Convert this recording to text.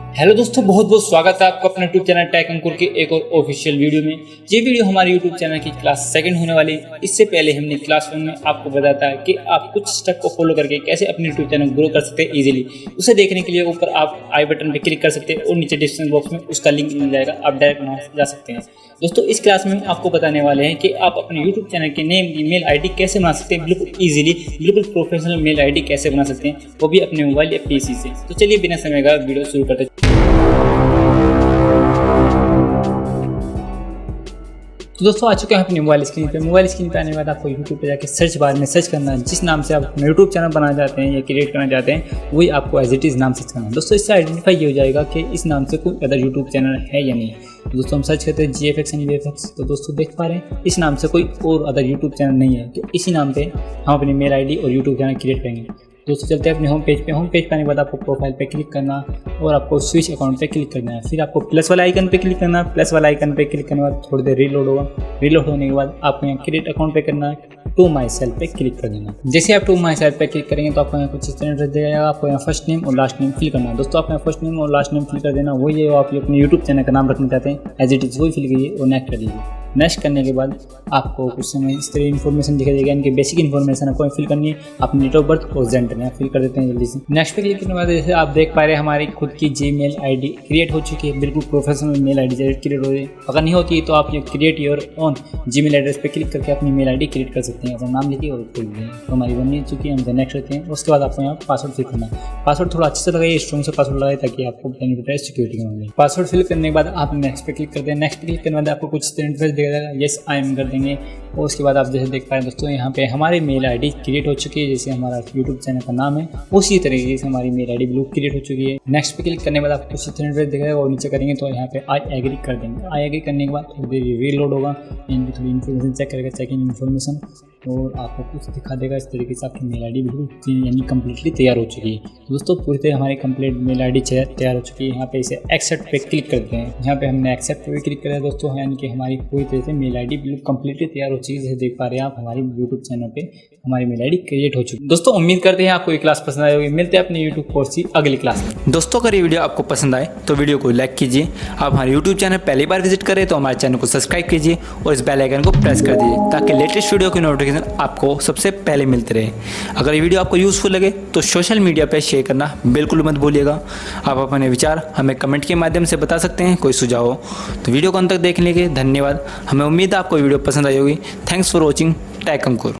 Hello दोस्तों, बहुत बहुत स्वागत है आपका अपने यूट्यूब चैनल टेक अंकुर के एक और ऑफिशियल वीडियो में। ये वीडियो हमारे यूट्यूब चैनल की क्लास सेकंड होने वाली है। इससे पहले हमने क्लास 1 में आपको बताया था कि आप कुछ स्टेप को फॉलो करके कैसे अपने यूट्यूब चैनल ग्रो कर सकते हैं इजीली। उसे देखने के लिए ऊपर आप आई बटन पर क्लिक कर सकते हैं और नीचे डिस्क्रिप्शन बॉक्स में उसका लिंक मिल जाएगा, आप डायरेक्ट वहाँ जा सकते हैं। दोस्तों, इस क्लास में आपको बताने वाले हैं कि आप अपने यूट्यूब चैनल के नेम की मेल आईडी कैसे बना सकते हैं, बिल्कुल इजीली, बिल्कुल प्रोफेशनल मेल आईडी कैसे बना सकते हैं, वो भी अपने मोबाइल या पीसी से। तो चलिए बिना समय का वीडियो शुरू करते हैं। तो दोस्तों, आ चुके हैं अपनी मोबाइल स्क्रीन पे। मोबाइल स्क्रीन पे आने के बाद आपको यूट्यूब पे जाके सर्च बार में सर्च करना है। जिस नाम से आप अपना यूट्यूब चैनल बनाना चाहते हैं या क्रिएट करना चाहते हैं, वही आपको एज इट इज़ नाम सर्च करना है। दोस्तों, इससे आइडेंटिफाई ये हो जाएगा कि इस नाम से कोई अदर यूट्यूब चैनल है या नहीं। तो दोस्तों, हम सर्च करते हैं GFX एंड VFX। तो दोस्तों देख पा रहे हैं इस नाम से कोई और अदर यूट्यूब चैनल नहीं है। तो इसी नाम पर हम अपनी मेल ID और यूट्यूब चैनल क्रिएट करेंगे। दोस्तों, चलते हैं अपने होम पेज पे। होम पेज पे आने के बाद आपको प्रोफाइल पे क्लिक करना और आपको स्विच अकाउंट पे क्लिक करना है। फिर आपको प्लस वाला आइकन पे क्लिक करना है। प्लस वाला आइकन पे क्लिक करने के बाद थोड़ी देर रीलोड होगा। रीलोड होने के बाद आपको यहाँ क्रिएट अकाउंट पे करना है। टू माई सेल्फ पे क्लिक कर देना। जैसे आप टू माई सेल्फ पे क्लिक करेंगे तो आपको यहाँ कुछ इस तरह इंटरफेस दिया जाएगा। आपको यहाँ फर्स्ट नेम और लास्ट नेम फिल करना है। दोस्तों, आप यहाँ फर्स्ट नेम और लास्ट नेम फिल कर देना। वही है आप अपने यूट्यूब चैनल का नाम रखना चाहते हैं, एज इट इज़ वही फिल कीजिए और नेक्स्ट कर दीजिए। नेक्स्ट करने के बाद आपको कुछ समय इस तरह इन्फॉर्मेशन दिखाई देगा। इनकी बेसिक इन्फॉर्मेशन आपको फिल करनी है। अपनी डेट ऑफ बर्थ और जेंडर में फिल कर देते हैं जल्दी से। नेक्स्ट पे क्लिक करने के बाद जैसे आप देख पा रहे हैं हमारी खुद की जीमेल आईडी क्रिएट हो चुकी है। बिल्कुल प्रोफेशनल मेल आईडी क्रिएट हो रही है। अगर नहीं होती है तो आप ये create your own Gmail address पे क्लिक करके अपनी मेल आईडी क्रिएट कर सकते हैं। अपना नाम लिखिए और खोल दीजिए। तो हमारी बन चुकी है, हम नेक्स्ट करते हैं। उसके बाद आपको यहाँ पासवर्ड फिल करना है। पासवर्ड थोड़ा अच्छे से लगाइए, स्ट्रॉन्ग से पासवर्ड लगाइए ताकि आपको बेनिफिट है सिक्योरिटी के मामले में। पासवर्ड फिल करने के बाद आप नेक्स्ट पे क्लिक करते हैं। नेक्स्ट पे क्लिक करने के बाद आपको कुछ इंटरफेस दिया जाएगा, येस आई एम कर देंगे। और उसके बाद आप जैसे देख पा रहे हैं दोस्तों, यहाँ पे हमारी मेल आईडी क्रिएट हो चुकी है। जैसे हमारा यूट्यूब चैनल का नाम है उसी तरीके से हमारी मेल आईडी बिल्कुल क्रिएट हो चुकी है। नेक्स्ट पे क्लिक करने के बाद आपको कुछ इंटरफेस दिखेगा और नीचे करेंगे तो यहाँ पे आई एग्री कर देंगे। आई एग्री करने के बाद थोड़ी देर रीलोड होगा, इनकी थोड़ी इन्फॉर्मेशन चेक करेगा, चेकिंग इन्फॉर्मेशन, और आपको कुछ दिखा देगा। इस तरीके से आपकी मेल आईडी बिल्कुल यानी कम्प्लीटली तैयार हो चुकी है। दोस्तों, पूरी तरह हमारी कंप्लीट मेल आईडी तैयार हो चुकी है। यहाँ पे इसे एक्सेप्ट पे क्लिक करते हैं। यहाँ पे हमने एक्सेप्ट पे क्लिक किया दोस्तों, यानी कि हमारी पूरी तरह से मेल आईडी बिल्कुल कम्प्लीटली तैयार हो चुकी है। जैसे देख पा रहे हैं आप हमारी यूट्यूब चैनल पे हमारी मेल आईडी क्रिएट हो चुकी है। दोस्तों, उम्मीद करते हैं आपको ये क्लास पसंद आई होगी। मिलते हैं अपने यूट्यूब कोर्स की अगली क्लास में। दोस्तों, अगर ये वीडियो आपको पसंद आए तो वीडियो को लाइक कीजिए। आप हमारे यूट्यूब चैनल पहली बार विजिट करें तो हमारे चैनल को सब्सक्राइब कीजिए और इस बेल आइकन को प्रेस कर दीजिए ताकि लेटेस्ट वीडियो की नोटिफिकेशन आपको सबसे पहले मिलते रहे। अगर ये वीडियो आपको यूजफुल लगे तो सोशल मीडिया पर शेयर करना बिल्कुल मत भूलिएगा। आप अपने विचार हमें कमेंट के माध्यम से बता सकते हैं। कोई सुझाव हो तो वीडियो को अंत तक देखने के लिए धन्यवाद। हमें उम्मीद है आपको वीडियो पसंद आई होगी। Thanks for watching tech Ankur.